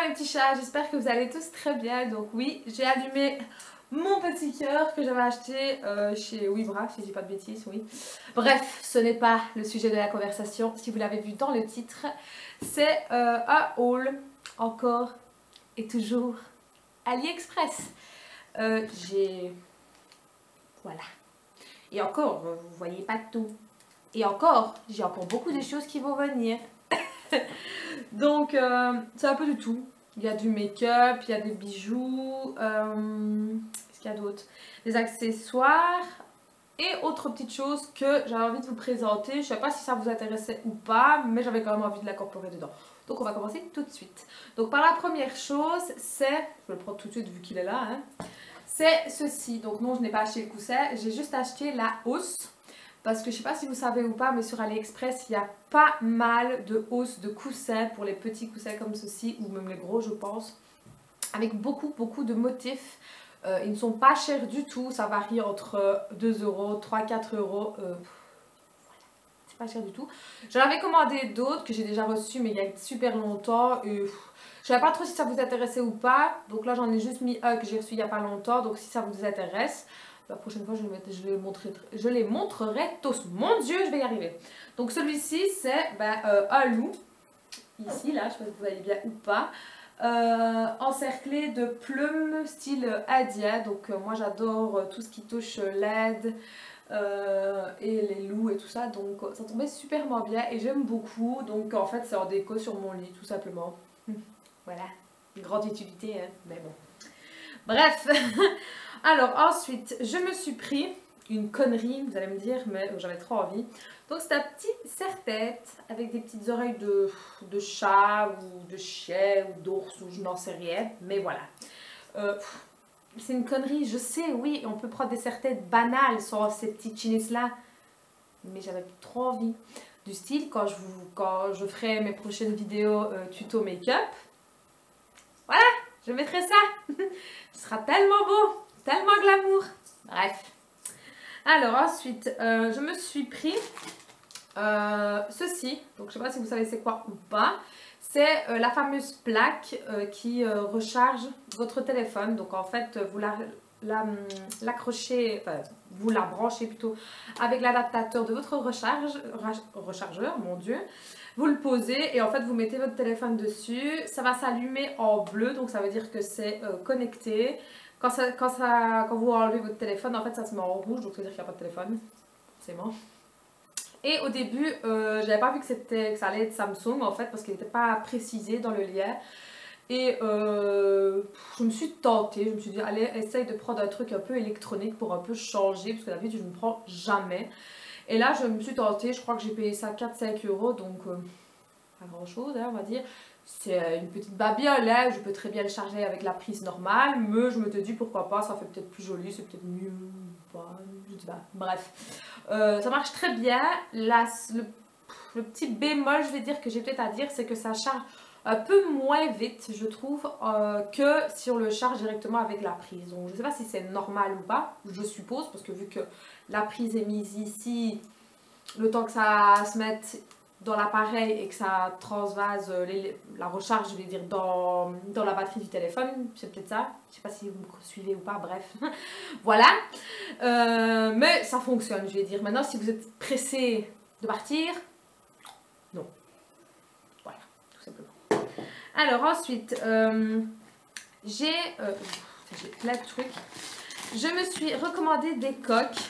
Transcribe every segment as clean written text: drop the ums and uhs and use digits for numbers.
mes petits chats, j'espère que vous allez tous très bien. Donc oui, j'ai allumé mon petit cœur que j'avais acheté chez Wibra, si je dis pas de bêtises, oui. Bref, ce n'est pas le sujet de la conversation, si vous l'avez vu dans le titre. C'est un haul, encore et toujours, AliExpress. J'ai... Voilà. Et encore, vous voyez pas tout. Et encore, j'ai encore beaucoup de choses qui vont venir. Donc, c'est un peu de tout. Il y a du make-up, il y a des bijoux, qu'est-ce qu'il y a d'autre? Des accessoires et autres petites choses que j'avais envie de vous présenter. Je ne sais pas si ça vous intéressait ou pas, mais j'avais quand même envie de l'incorporer dedans. Donc, on va commencer tout de suite. Donc, par la première chose, c'est... Je vais le prendre tout de suite vu qu'il est là. Hein, c'est ceci. Donc, non, je n'ai pas acheté le coussin. J'ai juste acheté la housse. Parce que je ne sais pas si vous savez ou pas, mais sur AliExpress, il y a pas mal de hausses de coussins pour les petits coussins comme ceci, ou même les gros, je pense, avec beaucoup de motifs. Ils ne sont pas chers du tout, ça varie entre 2 euros, 3, 4 euros. Voilà, c'est pas cher du tout. J'en avais commandé d'autres que j'ai déjà reçus, mais il y a super longtemps. Et je savais pas trop si ça vous intéressait ou pas. Donc là, j'en ai juste mis un que j'ai reçu il y a pas longtemps. Donc si ça vous intéresse, la prochaine fois, je les montrerai tous. Mon Dieu, je vais y arriver. Donc celui-ci, c'est un loup. Ici, là, je ne sais pas si vous voyez bien ou pas. Encerclé de plumes style indien. Donc moi, j'adore tout ce qui touche l'aide et les loups et tout ça. Donc ça tombait superment bien et j'aime beaucoup. Donc en fait, c'est en déco sur mon lit, tout simplement. Voilà, une grande utilité, hein, mais bon. Bref. Alors ensuite, je me suis pris une connerie, vous allez me dire, mais j'avais trop envie. Donc c'est un petit serre-tête avec des petites oreilles de chat ou de chien ou d'ours ou je n'en sais rien. Mais voilà. C'est une connerie, je sais, oui, on peut prendre des serre-têtes banales sans ces petites chinesses-là. Mais j'avais trop envie. Du style, quand je ferai mes prochaines vidéos tuto make-up, voilà, je mettrai ça. Ce sera tellement beau. Tellement glamour. Bref. Alors ensuite, je me suis pris ceci. Donc je ne sais pas si vous savez c'est quoi ou pas. C'est la fameuse plaque qui recharge votre téléphone. Donc en fait, vous l'accrochez, enfin vous la branchez plutôt avec l'adaptateur de votre rechargeur, mon Dieu. Vous le posez et en fait vous mettez votre téléphone dessus. Ça va s'allumer en bleu, donc ça veut dire que c'est connecté. Quand vous enlevez votre téléphone, en fait, ça se met en rouge, donc ça veut dire qu'il n'y a pas de téléphone. C'est bon. Et au début, je n'avais pas vu que ça allait être Samsung, en fait, parce qu'il n'était pas précisé dans le lien. Et je me suis tentée, je me suis dit, allez, essaye de prendre un truc un peu électronique pour un peu changer, parce que d'habitude, je ne prends jamais. Et là, je me suis tentée, je crois que j'ai payé ça 4-5 euros, donc pas grand chose, hein, on va dire. C'est une petite babiole, hein. Je peux très bien le charger avec la prise normale, mais je me dis pourquoi pas, ça fait peut-être plus joli, c'est peut-être mieux, pas, je dis pas, bref. Ça marche très bien. Le petit bémol, je vais dire, que j'ai peut-être à dire, c'est que ça charge un peu moins vite, je trouve, que si on le charge directement avec la prise. Donc je sais pas si c'est normal ou pas, je suppose, parce que vu que la prise est mise ici, le temps que ça se mette dans l'appareil et que ça transvase la recharge, je vais dire, dans la batterie du téléphone, c'est peut-être ça. Je sais pas si vous me suivez ou pas, bref. Voilà. Mais ça fonctionne, je vais dire. Maintenant, si vous êtes pressé de partir, non. Voilà, tout simplement. Alors ensuite, j'ai plein de trucs. Je me suis recommandé des coques.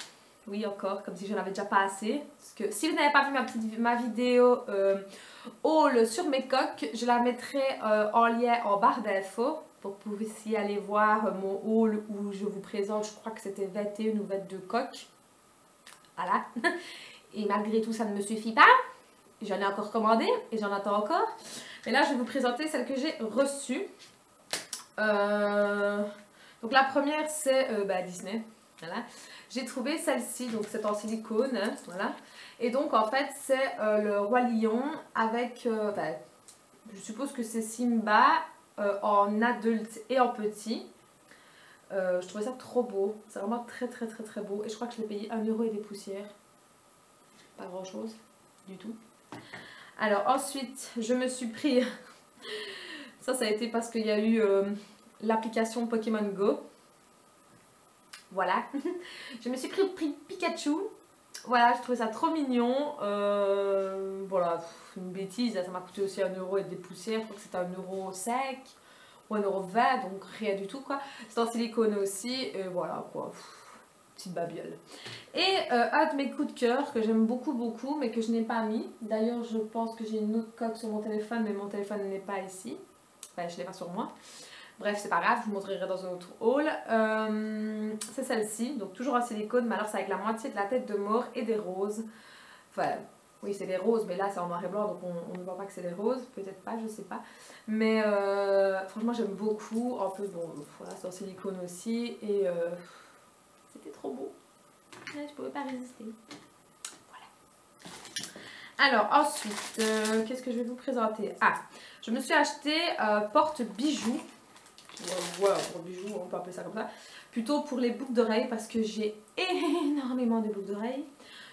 Oui, encore, comme si je n'en avais déjà pas assez. Parce que si vous n'avez pas vu ma vidéo haul sur mes coques, je la mettrai en lien en barre d'infos pour que vous puissiez aller voir mon haul où je vous présente, je crois que c'était 21 ou 22 coques. Voilà. Et malgré tout, ça ne me suffit pas. J'en ai encore commandé et j'en attends encore. Et là, je vais vous présenter celles que j'ai reçues. Donc la première, c'est Disney. Voilà. J'ai trouvé celle-ci, donc c'est en silicone, hein, voilà. Et donc en fait c'est le Roi Lion avec, je suppose que c'est Simba en adulte et en petit. Je trouvais ça trop beau, c'est vraiment très beau. Et je crois que je l'ai payé 1 euro et des poussières. Pas grand chose du tout. Alors ensuite je me suis pris... Ça a été parce qu'il y a eu l'application Pokémon Go. Voilà. Je me suis pris Pikachu. Voilà, je trouvais ça trop mignon. Voilà, une bêtise, ça m'a coûté aussi 1 € et des poussières. Je crois que c'était 1,05 € ou 1,20 €, donc rien du tout quoi. C'est en silicone aussi, et voilà quoi. Petite babiole. Et un de mes coups de cœur que j'aime beaucoup, mais que je n'ai pas mis. D'ailleurs, je pense que j'ai une autre coque sur mon téléphone, mais mon téléphone n'est pas ici. Enfin, je ne l'ai pas sur moi. Bref, c'est pas grave, je vous montrerai dans un autre haul. C'est celle-ci, donc toujours en silicone, mais alors c'est avec la moitié de la tête de mort et des roses. Enfin, oui, c'est des roses, mais là c'est en noir et blanc, donc on ne voit pas que c'est des roses. Peut-être pas, je sais pas. Mais franchement, j'aime beaucoup. En plus, bon, voilà, c'est en silicone aussi. Et c'était trop beau. Ouais, je pouvais pas résister. Voilà. Alors, ensuite, qu'est-ce que je vais vous présenter? Ah, je me suis acheté porte-bijoux. Voilà, pour bijoux, on peut appeler ça comme ça. Plutôt pour les boucles d'oreilles parce que j'ai énormément de boucles d'oreilles.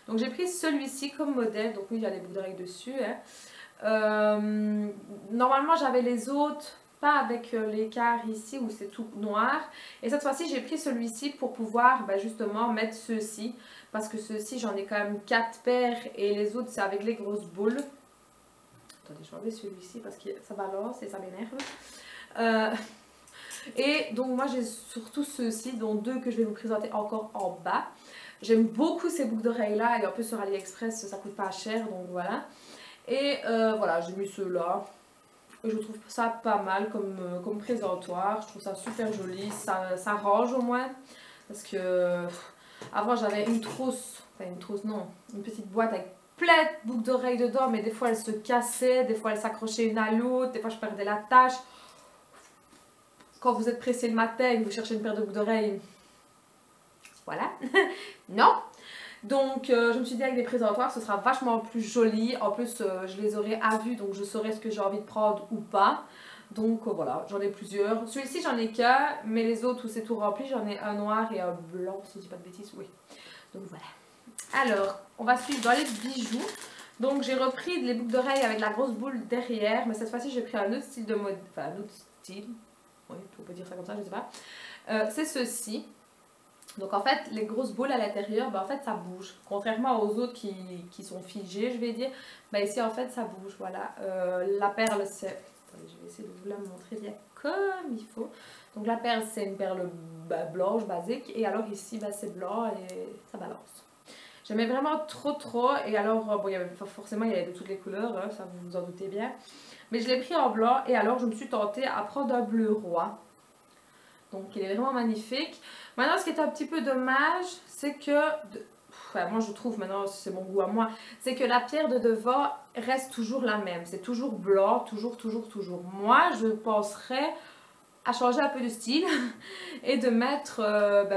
Donc j'ai pris celui-ci comme modèle. Donc oui, il y a les boucles d'oreilles dessus. Hein. Normalement, j'avais les autres, pas avec l'écart ici où c'est tout noir. Et cette fois-ci, j'ai pris celui-ci pour pouvoir justement mettre ceux-ci. Parce que ceux-ci, j'en ai quand même 4 paires et les autres, c'est avec les grosses boules. Attendez, je vais enlever celui-ci parce que ça balance et ça m'énerve. Et donc moi j'ai surtout ceux-ci, dont 2 que je vais vous présenter encore en bas. J'aime beaucoup ces boucles d'oreilles là, et en plus sur AliExpress ça coûte pas cher, donc voilà. Et voilà, j'ai mis ceux-là. Et je trouve ça pas mal comme présentoir, je trouve ça super joli, ça range au moins. Parce que avant j'avais une trousse, enfin une trousse non, une petite boîte avec plein de boucles d'oreilles dedans, mais des fois elles se cassaient, des fois elles s'accrochaient une à l'autre, des fois je perdais la tâche. Quand vous êtes pressé le matin et que vous cherchez une paire de boucles d'oreilles, voilà, non. Donc je me suis dit avec des présentoirs ce sera vachement plus joli. En plus je les aurai à vue, donc je saurai ce que j'ai envie de prendre ou pas. Donc voilà, j'en ai plusieurs. Celui-ci j'en ai qu'un, mais les autres où c'est tout rempli, j'en ai un noir et un blanc, si je dis pas de bêtises, oui. Donc voilà. Alors, on va suivre dans les bijoux. Donc j'ai repris les boucles d'oreilles avec la grosse boule derrière, mais cette fois-ci j'ai pris un autre style de mode, enfin un autre style. Oui, on peut dire ça comme ça, je sais pas. C'est ceci. Donc en fait, les grosses boules à l'intérieur, en fait ça bouge. Contrairement aux autres qui sont figées, je vais dire. Ici en fait ça bouge, voilà. La perle c'est... Attendez, je vais essayer de vous la montrer bien comme il faut. Donc la perle c'est une perle blanche, basique. Et alors ici c'est blanc et ça balance. J'aimais vraiment trop. Et alors, bon, forcément il y avait de toutes les couleurs, hein, ça vous vous en doutez bien. Mais je l'ai pris en blanc et alors je me suis tentée à prendre un bleu roi. Donc il est vraiment magnifique. Maintenant ce qui est un petit peu dommage, c'est que, enfin, moi je trouve, maintenant c'est mon goût à moi, c'est que la pierre de devant reste toujours la même. C'est toujours blanc, toujours. Moi je penserais à changer un peu de style et de mettre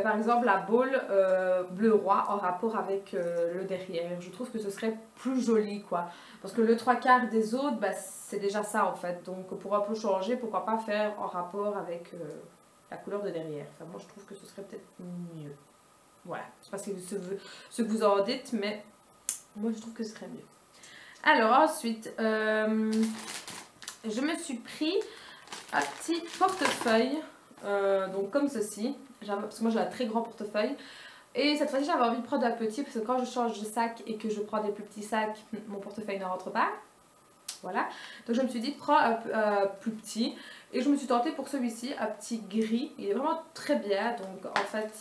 par exemple la boule bleu roi en rapport avec le derrière. Je trouve que ce serait plus joli quoi. Parce que le 3/4 des autres, c'est déjà ça en fait. Donc pour un peu changer, pourquoi pas faire en rapport avec la couleur de derrière. Enfin moi je trouve que ce serait peut-être mieux. Voilà, je sais pas ce que vous en dites, mais moi je trouve que ce serait mieux. Alors ensuite, je me suis pris un petit portefeuille, donc comme ceci, parce que moi j'ai un très grand portefeuille. Et cette fois-ci j'avais envie de prendre un petit, parce que quand je change de sac et que je prends des plus petits sacs, mon portefeuille ne rentre pas. Voilà, donc je me suis dit prends un plus petit. Et je me suis tentée pour celui-ci, un petit gris, il est vraiment très bien. Donc en fait,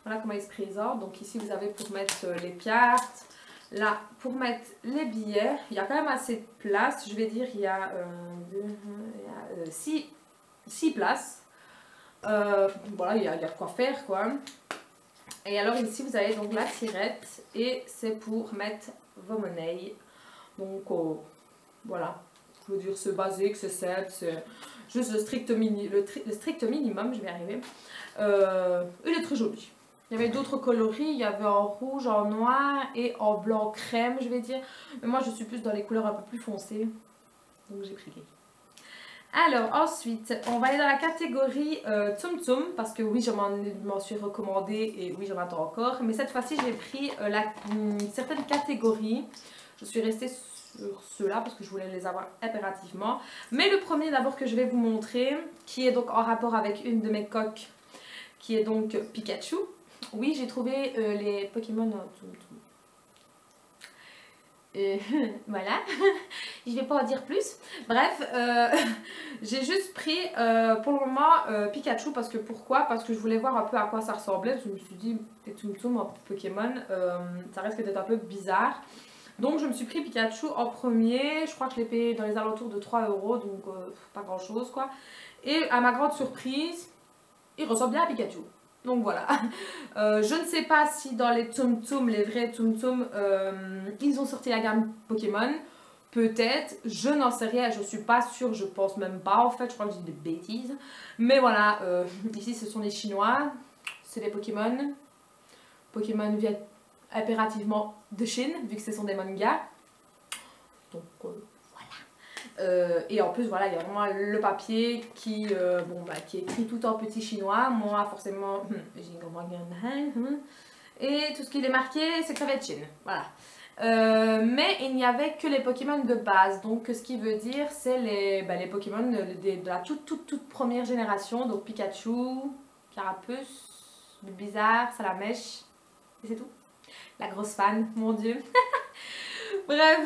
voilà comment il se présente. Donc ici vous avez pour mettre les cartes. Là, pour mettre les billets, il y a quand même assez de place. Je vais dire, il y a 6 places. Voilà, il y a de quoi faire, quoi. Et alors ici, vous avez donc la tirette. Et c'est pour mettre vos monnaies. Donc, voilà. Je veux dire, c'est basique, c'est simple, c'est juste le strict minimum, je vais y arriver. Il est très joli. Il y avait d'autres coloris, il y avait en rouge, en noir et en blanc crème, je vais dire. Mais moi, je suis plus dans les couleurs un peu plus foncées. Donc, j'ai pris les. Alors, ensuite, on va aller dans la catégorie Tsum Tsum. Parce que oui, je m'en suis recommandé et oui, j'en attends encore. Mais cette fois-ci, j'ai pris une certaine catégorie. Je suis restée sur ceux-là parce que je voulais les avoir impérativement. Mais le premier d'abord que je vais vous montrer, qui est donc en rapport avec une de mes coques, qui est donc Pikachu. Oui, j'ai trouvé les Pokémon Tsum Tsum. Voilà, je vais pas en dire plus. Bref, j'ai juste pris pour le moment Pikachu parce que pourquoi? Parce que je voulais voir un peu à quoi ça ressemblait. Je me suis dit, les Tsum Tsum en Pokémon, ça risque d'être un peu bizarre. Donc je me suis pris Pikachu en premier. Je crois que je l'ai payé dans les alentours de 3 €, donc pas grand chose quoi. Et à ma grande surprise, il ressemble bien à Pikachu. Donc voilà. Je ne sais pas si dans les Tsum Tsum, les vrais Tsum Tsum, ils ont sorti la gamme Pokémon. Peut-être, je n'en sais rien, je suis pas sûre, je pense même pas en fait, je crois que je dis des bêtises. Mais voilà, ici ce sont les Chinois, c'est les Pokémon. Pokémon viennent impérativement de Chine, vu que ce sont des mangas. Donc et en plus voilà, il y a vraiment le papier qui, qui est écrit tout en petit chinois. Moi forcément j'ai une et tout ce qui est marqué c'est que ça va être Chine, voilà. Mais il n'y avait que les Pokémon de base, donc ce qui veut dire c'est les Pokémon de la toute première génération, donc Pikachu, Carapuce, Bizarre, Salamèche, et c'est tout. La grosse fan, mon dieu. Bref,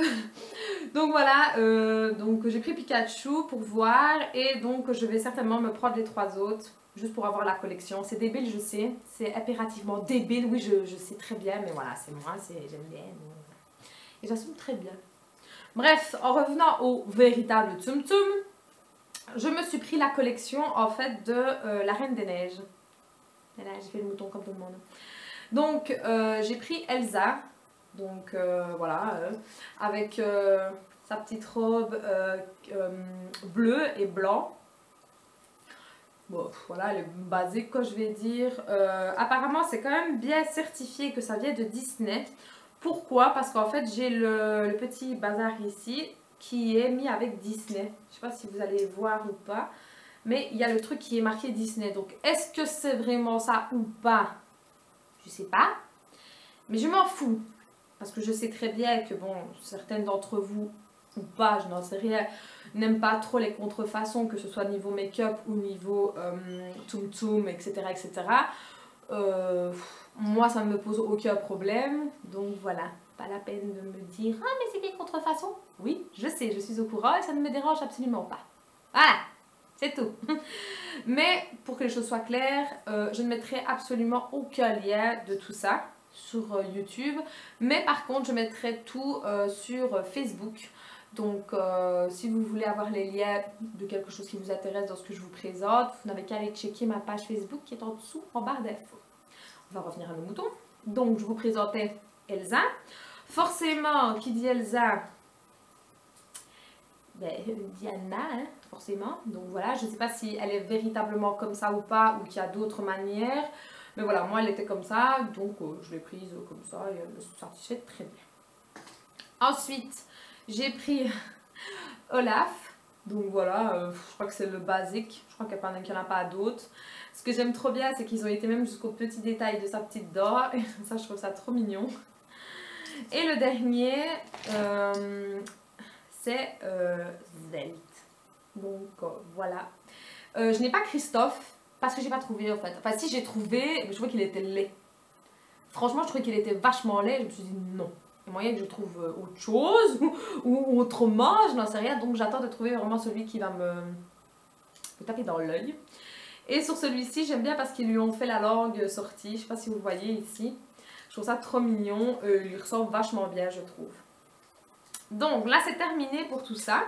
donc voilà, donc j'ai pris Pikachu pour voir et donc je vais certainement me prendre les 3 autres juste pour avoir la collection. C'est débile, je sais, c'est impérativement débile, oui je sais très bien, mais voilà, c'est moi, j'aime bien et j'assume très bien. Bref, en revenant au véritable Tsum Tsum, je me suis pris la collection en fait de la Reine des Neiges. Et là j'ai fait le mouton comme tout le monde. Donc j'ai pris Elsa. Donc voilà, avec sa petite robe bleue et blanc. Bon, voilà, elle est basique, quoi, je vais dire. Apparemment, c'est quand même bien certifié que ça vient de Disney. Pourquoi? Parce qu'en fait, j'ai le petit bazar ici qui est mis avec Disney. Je sais pas si vous allez voir ou pas. Mais il y a le truc qui est marqué Disney. Donc, est-ce que c'est vraiment ça ou pas? Je sais pas. Mais je m'en fous. Parce que je sais très bien que, bon, certaines d'entre vous, ou pas, je n'en sais rien, n'aiment pas trop les contrefaçons, que ce soit niveau make-up ou niveau Tsum Tsum, etc. etc. Moi, ça ne me pose aucun problème. Donc voilà, pas la peine de me dire « Ah, mais c'est des contrefaçons !» Oui, je sais, je suis au courant et ça ne me dérange absolument pas. Voilà, c'est tout. Mais pour que les choses soient claires, je ne mettrai absolument aucun lien de tout ça sur YouTube, mais par contre je mettrai tout sur Facebook. Donc si vous voulez avoir les liens de quelque chose qui vous intéresse dans ce que je vous présente, vous n'avez qu'à aller checker ma page Facebook qui est en dessous en barre d'infos. On va revenir à nos moutons. Donc je vous présentais Elsa. Forcément, qui dit Elsa, Diana, hein, forcément. Donc voilà, je ne sais pas si elle est véritablement comme ça ou pas, ou qu'il y a d'autres manières. Mais voilà, moi elle était comme ça, donc je l'ai prise comme ça et elle me satisfait très bien. Ensuite, j'ai pris Olaf. Donc voilà, je crois que c'est le basique. Je crois qu'il n'y en a pas d'autres. Ce que j'aime trop bien, c'est qu'ils ont été même jusqu'au petit détail de sa petite dent. Et ça, je trouve ça trop mignon. Et le dernier, c'est Zelt. Donc voilà. Je n'ai pas Christophe. Parce que j'ai pas trouvé en fait. Enfin si j'ai trouvé, mais je trouvais qu'il était laid. Franchement je trouvais qu'il était vachement laid. Je me suis dit non. Il y a moyen que je trouve autre chose ou autrement, je n'en sais rien. Donc j'attends de trouver vraiment celui qui va me taper dans l'œil. Et sur celui-ci j'aime bien parce qu'ils lui ont fait la langue sortie. Je sais pas si vous voyez ici. Je trouve ça trop mignon. Il lui ressemble vachement bien je trouve. Donc là c'est terminé pour tout ça.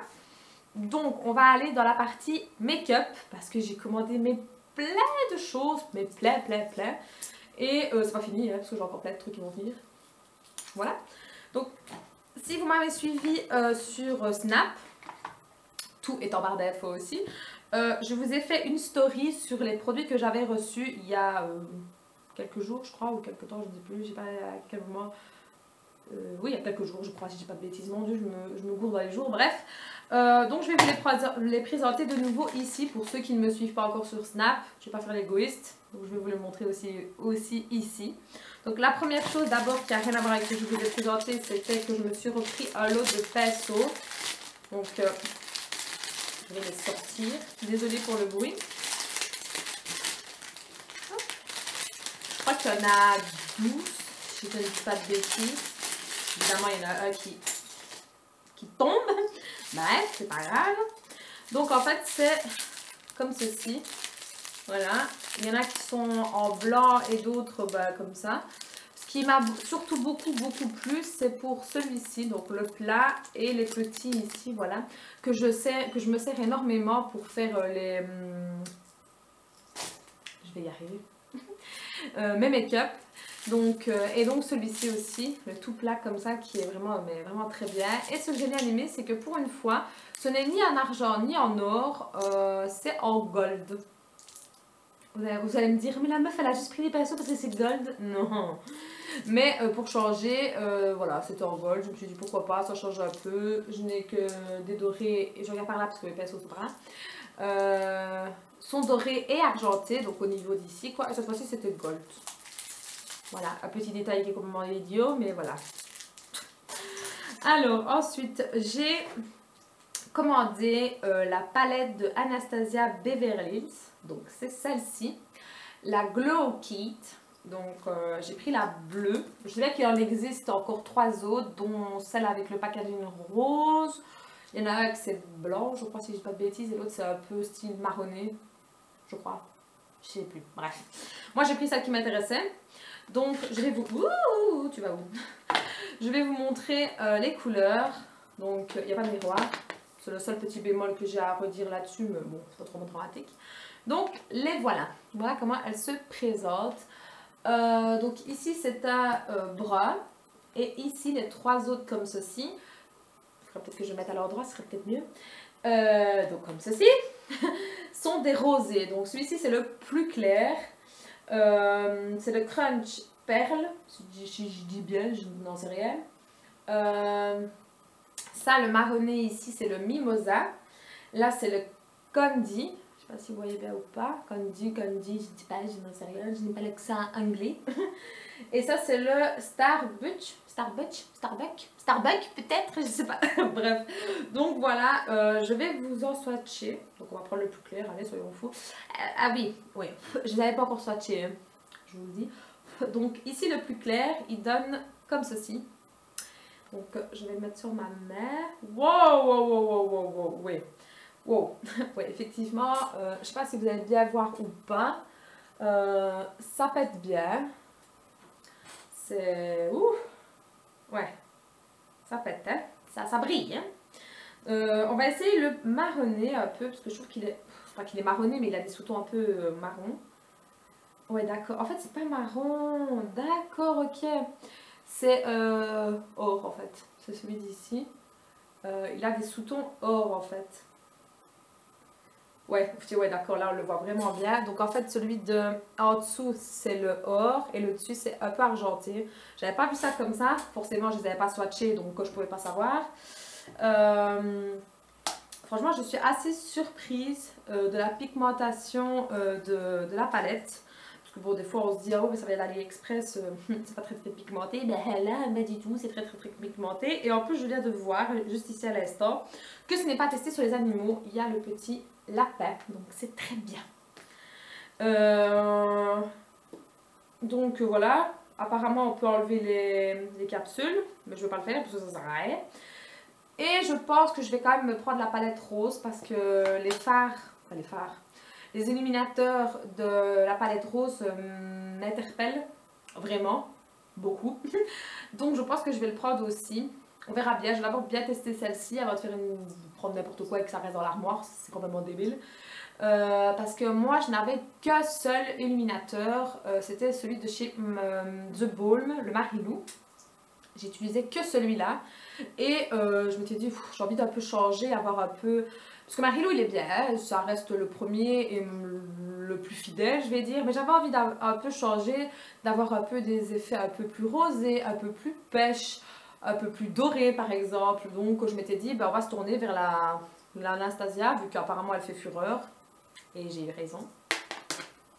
Donc on va aller dans la partie make-up. Parce que j'ai commandé mes plein de choses, mais plein. Et c'est pas fini, hein, parce que j'ai encore plein de trucs qui vont venir. Voilà. Donc, si vous m'avez suivi sur Snap, tout est en barre d'infos aussi, je vous ai fait une story sur les produits que j'avais reçus il y a quelques jours, je crois, ou quelques temps, je ne sais plus, je sais pas à quel moment. Oui, il y a quelques jours, je crois, si j'ai pas de bêtises, mon dieu, je me gourde dans les jours, bref. Donc je vais vous les présenter de nouveau ici pour ceux qui ne me suivent pas encore sur Snap. Je vais pas faire l'égoïste. Donc je vais vous le montrer aussi ici. Donc la première chose d'abord qui n'a rien à voir avec ce que je vous ai présenté, c'était que je me suis repris un lot de pinceaux. Donc je vais les sortir. Désolée pour le bruit. Hop. Je crois qu'il y en a 12, si je ne dis pas de bêtises. Évidemment, il y en a un qui tombe. Bref, c'est pas grave. Donc en fait, c'est comme ceci. Voilà. Il y en a qui sont en blanc et d'autres comme ça. Ce qui m'a surtout beaucoup plu, c'est pour celui-ci, donc le plat et les petits ici, voilà, que je me sers énormément pour faire les... je vais y arriver. Mes make-up. Donc, et donc celui-ci aussi, le tout plat comme ça, qui est vraiment très bien. Et ce que j'ai bien aimé, c'est que pour une fois, ce n'est ni en argent ni en or, c'est en gold. Vous allez me dire, mais la meuf elle a juste pris les pinceaux parce que c'est gold. Non. Mais pour changer, voilà, c'était en gold. Je me suis dit pourquoi pas, ça change un peu. Je n'ai que des dorés, et je regarde par là parce que mes pinceaux sont par là. Sont dorés et argentés, donc au niveau d'ici, quoi. Et cette fois-ci c'était gold. Voilà, un petit détail qui est complètement idiot, mais voilà. Alors, ensuite, j'ai commandé la palette de Anastasia Beverly Hills. Donc, c'est celle-ci. La Glow Kit. Donc, j'ai pris la bleue. Je sais qu'il en existe encore 3 autres, dont celle avec le packaging rose. Il y en a un qui c'est blanc, je crois, si je dis pas de bêtises. Et l'autre, c'est un peu style marronné, je crois. Je sais plus. Bref. Moi, j'ai pris celle qui m'intéressait. Donc, je vais vous... Ouh, tu vas où? Je vais vous montrer les couleurs. Donc, il n'y a pas de miroir. C'est le seul petit bémol que j'ai à redire là-dessus, mais bon, c'est pas trop dramatique. Donc, les voilà. Voilà comment elles se présentent. Donc, ici, c'est un brun. Et ici, les 3 autres comme ceci. Il faudrait peut-être que je mette à l'endroit, ce serait peut-être mieux. Donc, comme ceci. Sont des rosés. Donc, celui-ci, c'est le plus clair. C'est le Crunch Perle, si je dis bien, je n'en sais rien. Ça, le marronné ici, c'est le Mimosa. Là, c'est le Condi. Je sais pas si vous voyez bien ou pas. Condi, je dis pas, je n'en sais rien, je n'ai pas l'accent anglais. Et ça, c'est le Starbuck peut-être, je sais pas. Bref, donc voilà, je vais vous en swatcher. Donc on va prendre le plus clair, allez, soyons fous. Ah oui, je ne l'avais pas encore swatché, hein, je vous le dis. Donc ici, le plus clair, il donne comme ceci. Donc je vais le mettre sur ma main. Wow, oui. Wow, ouais, effectivement, je ne sais pas si vous allez bien voir ou pas. Ça pète bien. C'est... Ouf! Ouais, ça pète, hein? Ça brille, hein? On va essayer le marronné un peu, parce que je trouve qu'il est... Pas qu'il est marronné, mais il a des sous-tons un peu marron. Ouais, d'accord. En fait, c'est pas marron. D'accord, ok. C'est or, en fait. C'est celui d'ici. Il a des sous-tons or, en fait. Ouais, d'accord, là on le voit vraiment bien. Donc en fait, celui de en dessous, c'est le or et le dessus, c'est un peu argenté. J'avais pas vu ça comme ça. Forcément, je les avais pas swatchés, donc je pouvais pas savoir. Franchement, je suis assez surprise de la pigmentation de la palette. Parce que bon, des fois, on se dit, oh, mais ça vient d'AliExpress, c'est pas très pigmenté. Ben là, pas du tout, c'est très pigmenté. Et en plus, je viens de voir, juste ici à l'instant, que ce n'est pas testé sur les animaux. Il y a le petit lapin, donc c'est très bien. Donc voilà, apparemment on peut enlever les capsules, mais je ne vais pas le faire parce que ça sert à rien. Et je pense que je vais quand même me prendre la palette rose parce que les illuminateurs de la palette rose m'interpellent vraiment beaucoup. Donc je pense que je vais le prendre aussi. On verra bien, je vais d'abord bien tester celle-ci avant de prendre n'importe quoi et que ça reste dans l'armoire, c'est complètement débile. Parce que moi je n'avais qu'un seul illuminateur, c'était celui de chez The Balm, le Marilou. J'utilisais que celui-là et je m'étais dit j'ai envie d'un peu changer, avoir un peu... Parce que Marilou il est bien, hein, ça reste le premier et le plus fidèle je vais dire, mais j'avais envie d'un peu changer, d'avoir un peu des effets un peu plus rosés, un peu plus pêche, un peu plus doré par exemple. Donc je m'étais dit on va se tourner vers la Anastasia vu qu'apparemment elle fait fureur et j'ai eu raison.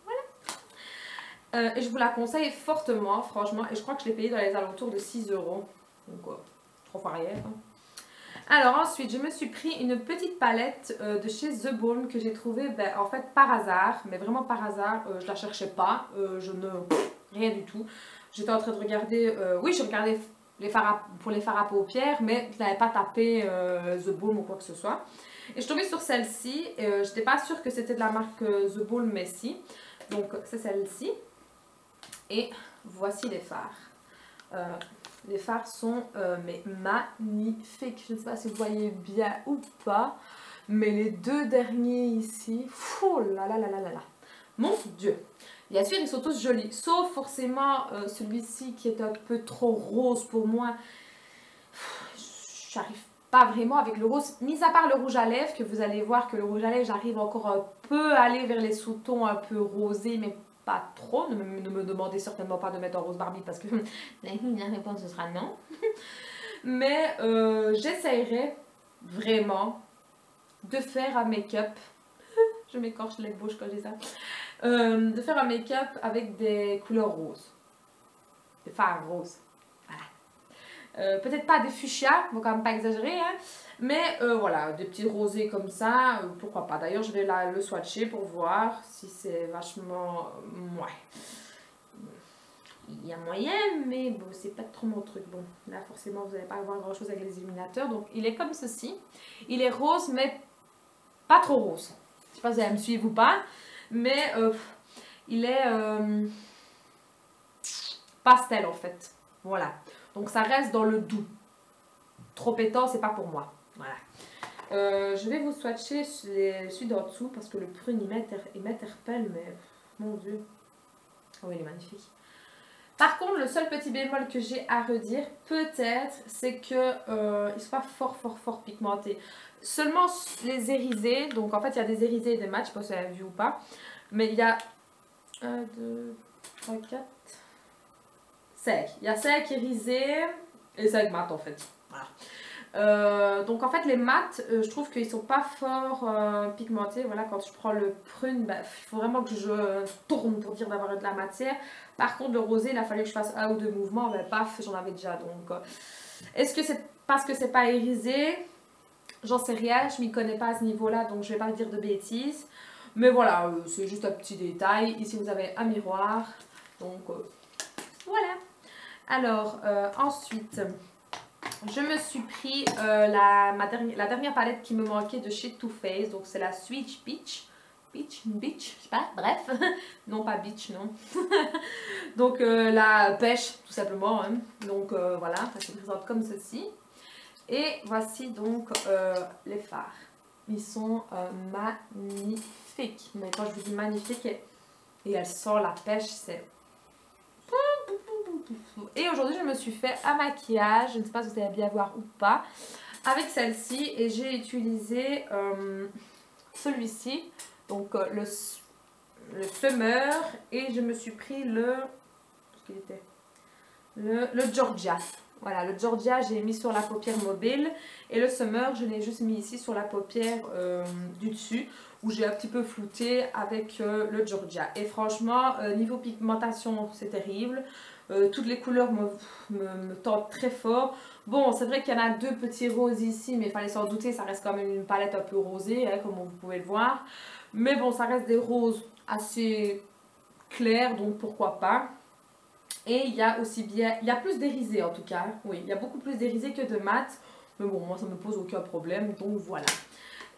Voilà. Et je vous la conseille fortement, franchement. Et je crois que je l'ai payée dans les alentours de 6 euros. Donc, 3 fois rien. Hein. Alors ensuite, je me suis pris une petite palette de chez The Balm que j'ai trouvée en fait par hasard, mais vraiment par hasard. Je la cherchais pas, rien du tout. J'étais en train de regarder, oui, je regardais pour les fards à paupières, mais je n'avais pas tapé The Balm ou quoi que ce soit. Et je suis tombée sur celle-ci, je n'étais pas sûre que c'était de la marque The Balm, mais si. Donc c'est celle-ci. Et voici les fards. Les fards sont mais magnifiques. Je ne sais pas si vous voyez bien ou pas. Mais les deux derniers ici, oh là là là là là là. Mon Dieu. Bien sûr, ils sont tous jolis. Sauf forcément celui-ci qui est un peu trop rose pour moi. J'arrive pas vraiment avec le rose. Mis à part le rouge à lèvres, que vous allez voir que le rouge à lèvres, j'arrive encore un peu à aller vers les sous-tons un peu rosés, mais pas trop. Ne me demandez certainement pas de mettre en rose Barbie parce que la réponse ce sera non. Mais j'essayerai vraiment de faire un make-up. Je m'écorche les bouches quand je dis ça. De faire un make-up avec des couleurs roses. Des fards roses. Voilà. Peut-être pas des fuchsia, faut quand même pas exagérer, hein. Mais voilà, des petits rosés comme ça, pourquoi pas. D'ailleurs, je vais le swatcher pour voir si c'est vachement... ouais. Il y a moyen, mais bon, c'est pas trop mon truc. Bon, là, forcément, vous n'allez pas avoir grand-chose avec les illuminateurs. Donc, il est comme ceci. Il est rose, mais pas trop rose. Je sais pas si vous allez me suivre ou pas, mais il est pastel, en fait. Voilà. Donc, ça reste dans le doux. Trop pétant, c'est pas pour moi. Voilà. Je vais vous swatcher celui d'en dessous parce que le prune il m'interpelle, mais mon Dieu. Oh, il est magnifique. Par contre, le seul petit bémol que j'ai à redire, peut-être, c'est que ils ne sont pas fort pigmentés. Seulement les irisés, donc en fait, il y a des irisés et des mats, je ne sais pas si vous avez vu ou pas. Mais il y a 1, 2, 3, 4, 5. Il y a 5 irisés et 5 mat en fait. Voilà. Donc en fait les mats, je trouve qu'ils sont pas fort pigmentés. Voilà, quand je prends le prune, il faut vraiment que je tourne pour dire d'avoir de la matière. Par contre le rosé, il a fallu que je fasse 1 ou 2 mouvements, paf, j'en avais déjà. Donc est-ce que c'est parce que c'est pas irisé? J'en sais rien, je m'y connais pas à ce niveau-là, donc je vais pas dire de bêtises. Mais voilà, c'est juste un petit détail. Ici vous avez un miroir, donc voilà. Alors ensuite, je me suis pris la dernière palette qui me manquait de chez Too Faced. Donc c'est la Sweet Peach. Peach, je sais pas, bref. Non, pas Beach, non. Donc la pêche, tout simplement. Hein. Donc voilà, ça se présente comme ceci. Et voici donc les fards. Ils sont magnifiques. Mais quand je vous dis magnifique, et elle sent la pêche, c'est... Et aujourd'hui, je me suis fait un maquillage, je ne sais pas si vous allez bien voir ou pas, avec celle-ci. Et j'ai utilisé celui-ci, donc le Summer. Et je me suis pris le Georgia. Voilà, le Georgia, j'ai mis sur la paupière mobile. Et le Summer, je l'ai juste mis ici sur la paupière du dessus, où j'ai un petit peu flouté avec le Georgia. Et franchement, niveau pigmentation, c'est terrible. Toutes les couleurs me tentent très fort. Bon, c'est vrai qu'il y en a 2 petits roses ici, mais il fallait s'en douter, ça reste quand même une palette un peu rosée, hein, comme vous pouvez le voir. Mais bon, ça reste des roses assez claires, donc pourquoi pas. Et il y a aussi bien, il y a plus d'irisés en tout cas, oui, il y a beaucoup plus d'irisés que de mat. Mais bon, moi ça me pose aucun problème, donc voilà.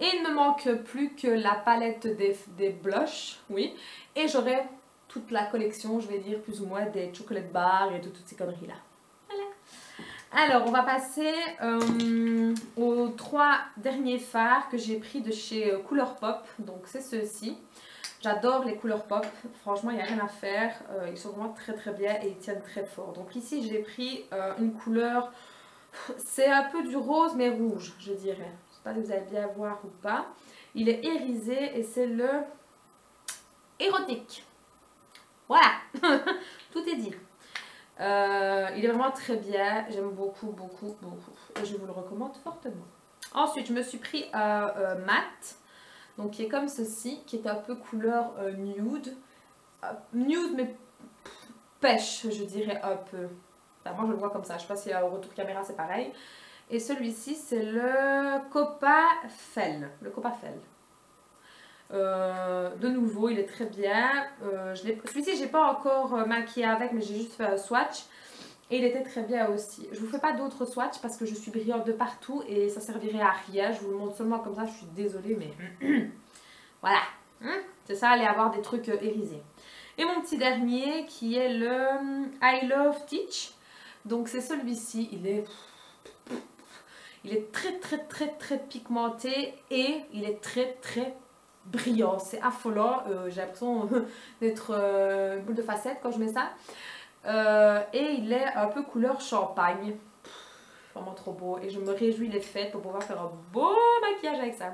Et il ne me manque plus que la palette des blushs, oui. Et j'aurai toute la collection, je vais dire plus ou moins, des chocolate bars et de toutes ces conneries-là. Voilà. Alors, on va passer aux 3 derniers fards que j'ai pris de chez Colourpop. Donc, c'est ceux-ci. J'adore les Colourpop. Franchement, il n'y a rien à faire. Ils sont vraiment très bien et ils tiennent très fort. Donc ici, j'ai pris une couleur... C'est un peu du rose, mais rouge, je dirais. Je ne sais pas si vous allez bien voir ou pas. Il est irisé et c'est le érotique. Voilà, tout est dit. Il est vraiment très bien, j'aime beaucoup et je vous le recommande fortement. Ensuite, je me suis pris un mat, donc qui est comme ceci, qui est un peu couleur nude. Nude, mais pêche, je dirais un peu. Enfin, moi je le vois comme ça, je sais pas si au retour caméra c'est pareil. Et celui-ci c'est le Copa Fel. Le Copa Fel. De nouveau, il est très bien. Celui-ci, j'ai pas encore maquillé avec, mais j'ai juste fait un swatch. Et il était très bien aussi. Je vous fais pas d'autres swatchs parce que je suis brillante de partout et ça servirait à rien. Je vous le montre seulement comme ça, je suis désolée, mais voilà. C'est ça, aller avoir des trucs irisés. Et mon petit dernier qui est le I Love Teach. Donc c'est celui-ci, il est très pigmenté et il est très brillant. C'est affolant, j'ai l'impression d'être une boule de facettes quand je mets ça. Et il est un peu couleur champagne. Vraiment trop beau. Et je me réjouis les fêtes pour pouvoir faire un beau maquillage avec ça.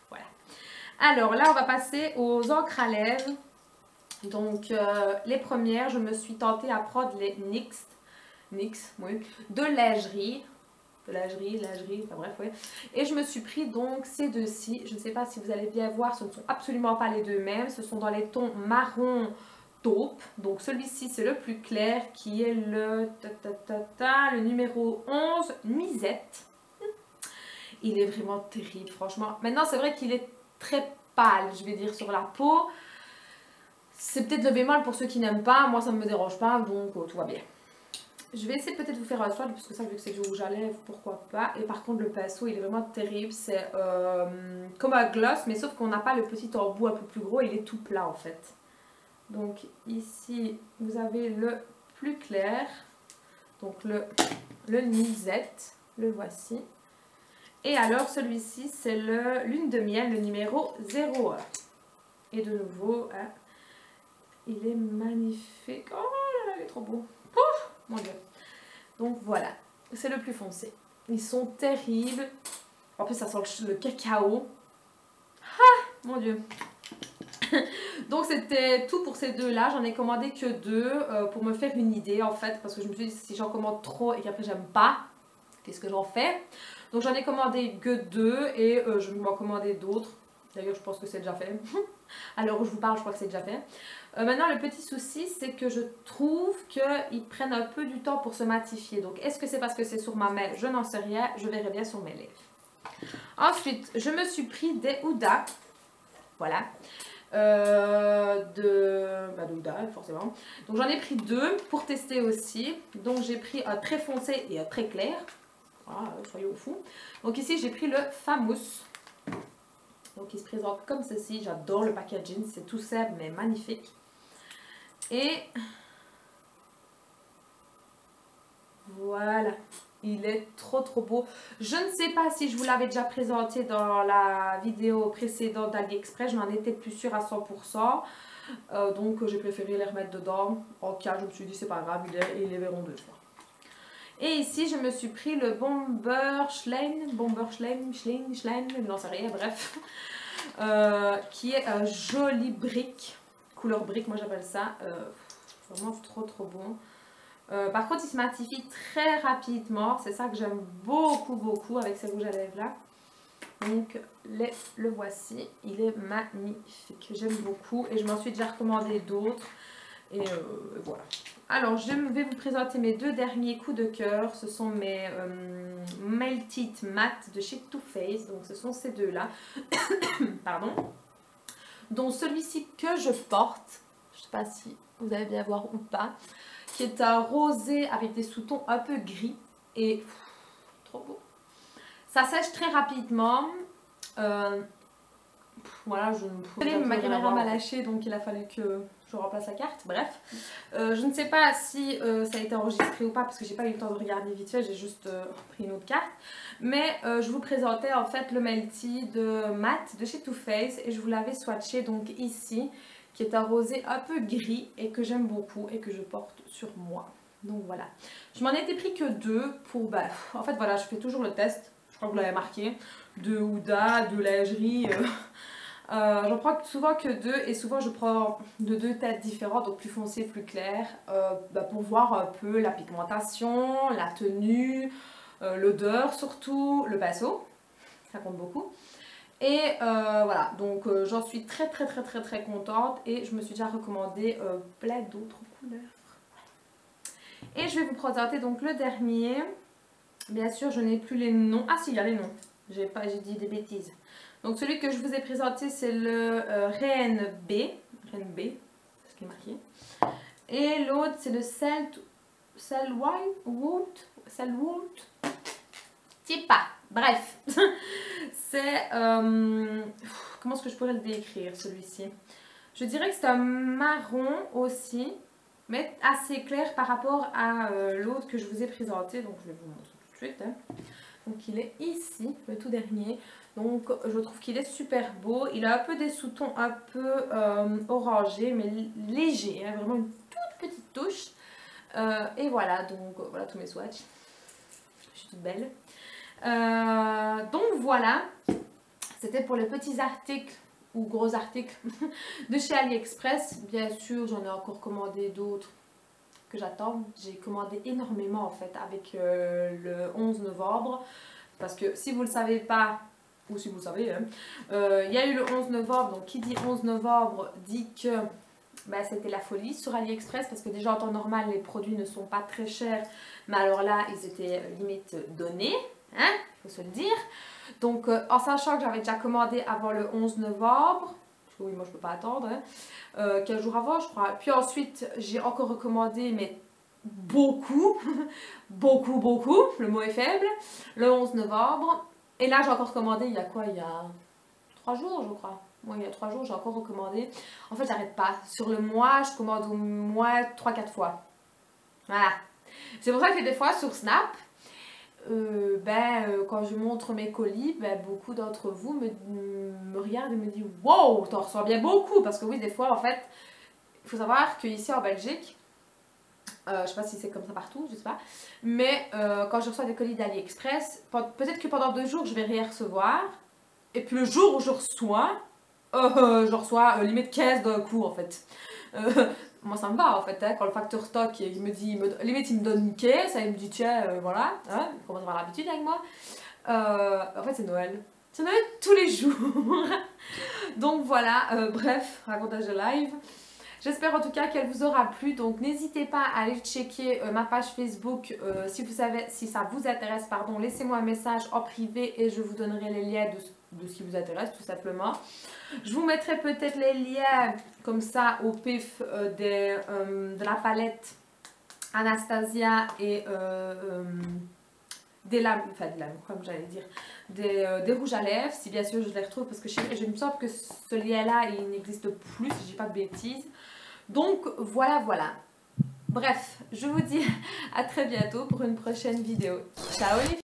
Voilà. Alors là, on va passer aux encres à lèvres. Donc, les premières, je me suis tentée à prendre les NYX, oui, de lingerie. Enfin bref, ouais. Et je me suis pris donc ces deux-ci. Je ne sais pas si vous allez bien voir, ce ne sont absolument pas les deux mêmes. Ce sont dans les tons marron taupe. Donc celui-ci, c'est le plus clair qui est le numéro 11, Nuisette. Il est vraiment terrible, franchement. Maintenant, c'est vrai qu'il est très pâle, je vais dire, sur la peau. C'est peut-être le bémol pour ceux qui n'aiment pas. Moi, ça ne me dérange pas, donc tout va bien. Je vais essayer peut-être de vous faire un swatch, parce que ça, vu que c'est du rouge à lèvres, pourquoi pas. Et par contre, le pinceau, il est vraiment terrible. C'est comme un gloss, mais sauf qu'on n'a pas le petit embout un peu plus gros. Il est tout plat, en fait. Donc ici, vous avez le plus clair. Donc le Nuisette. Le voici. Et alors, celui-ci, c'est le Lune de miel, le numéro 01. Et de nouveau, hein, il est magnifique. Oh là là, il est trop beau. Ouf, mon Dieu. Donc voilà, c'est le plus foncé. Ils sont terribles. En plus, ça sent le cacao. Ah, mon Dieu. Donc c'était tout pour ces deux-là. J'en ai commandé que deux pour me faire une idée en fait. Parce que je me suis dit, si j'en commande trop et qu'après j'aime pas, qu'est-ce que j'en fais? Donc j'en ai commandé que deux et je vais m'en commander d'autres. D'ailleurs, je pense que c'est déjà fait. À l'heure où je vous parle, je crois que c'est déjà fait. Maintenant, le petit souci, c'est que je trouve qu'ils prennent un peu du temps pour se matifier. Donc, est-ce que c'est parce que c'est sur ma main? Je n'en sais rien. Je verrai bien sur mes lèvres. Ensuite, je me suis pris des Huda. Voilà. De Huda, forcément. Donc, j'en ai pris deux pour tester aussi. Donc, j'ai pris un très foncé et un très clair. Voilà, soyez au fond. Donc, ici, j'ai pris le Famous. Donc il se présente comme ceci, j'adore le packaging, c'est tout simple mais magnifique. Et voilà, il est trop beau. Je ne sais pas si je vous l'avais déjà présenté dans la vidéo précédente d'AliExpress, je n'en étais plus sûre à 100%. Donc j'ai préféré les remettre dedans. En cas, je me suis dit c'est pas grave, ils les verront deux fois. Et ici, je me suis pris le Bomberschlein, je n'en sais rien, bref. Qui est un joli brique, couleur brique, moi j'appelle ça. Vraiment trop bon. Par contre, il se matifie très rapidement. C'est ça que j'aime beaucoup avec ces rouges à lèvres là. Donc, le voici. Il est magnifique. J'aime beaucoup. Et je m'en suis déjà recommandé d'autres. Et voilà. Alors, je vais vous présenter mes deux derniers coups de cœur. Ce sont mes Melted Matte de chez Too Faced. Donc, ce sont ces deux-là. Pardon. Dont celui-ci que je porte. Je ne sais pas si vous allez bien voir ou pas. Qui est un rosé avec des sous-tons un peu gris. Et trop beau. Ça sèche très rapidement. Voilà, ma caméra m'a lâché, donc il a fallu que je remplace la carte. Bref, je ne sais pas si ça a été enregistré ou pas parce que j'ai pas eu le temps de regarder vite fait, j'ai juste pris une autre carte. Mais je vous présentais en fait le Melty de Matte de chez Too Faced et je vous l'avais swatché donc ici, qui est un rosé un peu gris et que j'aime beaucoup et que je porte sur moi. Donc voilà, je m'en étais pris que deux pour, en fait voilà, je fais toujours le test, je crois que vous l'avez marqué, de Huda, de lingerie. J'en prends souvent que deux et souvent je prends de deux têtes différentes, donc plus foncées, plus claires, pour voir un peu la pigmentation, la tenue, l'odeur surtout, le pinceau, ça compte beaucoup. Et voilà, donc j'en suis très contente et je me suis déjà recommandé plein d'autres couleurs. Et je vais vous présenter donc le dernier. Bien sûr, je n'ai plus les noms. Ah si, il y a les noms. J'ai dit des bêtises. Donc celui que je vous ai présenté, c'est le Ren B. Ren B, c'est ce qui est marqué. Et l'autre, c'est le Selwood. Je sais pas. Bref. C'est... comment est-ce que je pourrais le décrire, celui-ci? Je dirais que c'est un marron aussi, mais assez clair par rapport à l'autre que je vous ai présenté. Donc je vais vous montrer tout de suite. Hein. Donc il est ici, le tout dernier. Donc je trouve qu'il est super beau. Il a un peu des sous-tons un peu orangés, mais légers. Hein, vraiment une toute petite touche. Et voilà, donc voilà tous mes swatchs. Je suis toute belle. Donc voilà, c'était pour les petits articles ou gros articles de chez AliExpress. Bien sûr, j'en ai encore commandé d'autres que j'attends. J'ai commandé énormément en fait avec le 11 novembre. Parce que si vous ne le savez pas, ou si vous le savez, hein, il y a eu le 11 novembre. Donc qui dit 11 novembre dit que ben, c'était la folie sur AliExpress. Parce que déjà en temps normal, les produits ne sont pas très chers. Mais alors là, ils étaient limite donnés. Hein, faut se le dire. Donc, en sachant que j'avais déjà commandé avant le 11 novembre, parce que oui, moi je peux pas attendre, hein, 15 jours avant, je crois. Puis ensuite, j'ai encore recommandé, mais beaucoup, beaucoup, le mot est faible, le 11 novembre. Et là, j'ai encore commandé, il y a quoi? Il y a 3 jours, je crois. Moi, il y a 3 jours, j'ai encore recommandé. En fait, j'arrête pas. Sur le mois, je commande au moins 3-4 fois. Voilà. C'est pour ça que des fois, sur Snap, quand je montre mes colis, beaucoup d'entre vous me regardent et me disent « Wow, t'en reçois bien beaucoup !» Parce que oui, des fois, en fait, il faut savoir qu'ici en Belgique, je sais pas si c'est comme ça partout, je sais pas, mais quand je reçois des colis d'AliExpress, peut-être que pendant 2 jours, je vais rien recevoir, et puis le jour où je reçois limite 15 d'un coup, en fait. Moi ça me va en fait, hein, quand le facteur stock il me dit, limite il me donne une caisse, il me dit tiens voilà, hein, il commence à avoir l'habitude avec moi. En fait c'est Noël. C'est Noël tous les jours. Donc voilà, bref, racontage de live. J'espère en tout cas qu'elle vous aura plu, donc n'hésitez pas à aller checker ma page Facebook si ça vous intéresse, pardon, laissez-moi un message en privé et je vous donnerai les liens de ce qui vous intéresse tout simplement. Je vous mettrai peut-être les liens comme ça au pif de la palette Anastasia et des lames, comme j'allais dire, des rouges à lèvres, si bien sûr je les retrouve parce que je me semble que ce lien là il n'existe plus si je dis pas de bêtises. Donc voilà. Bref, je vous dis à très bientôt pour une prochaine vidéo. Ciao les filles.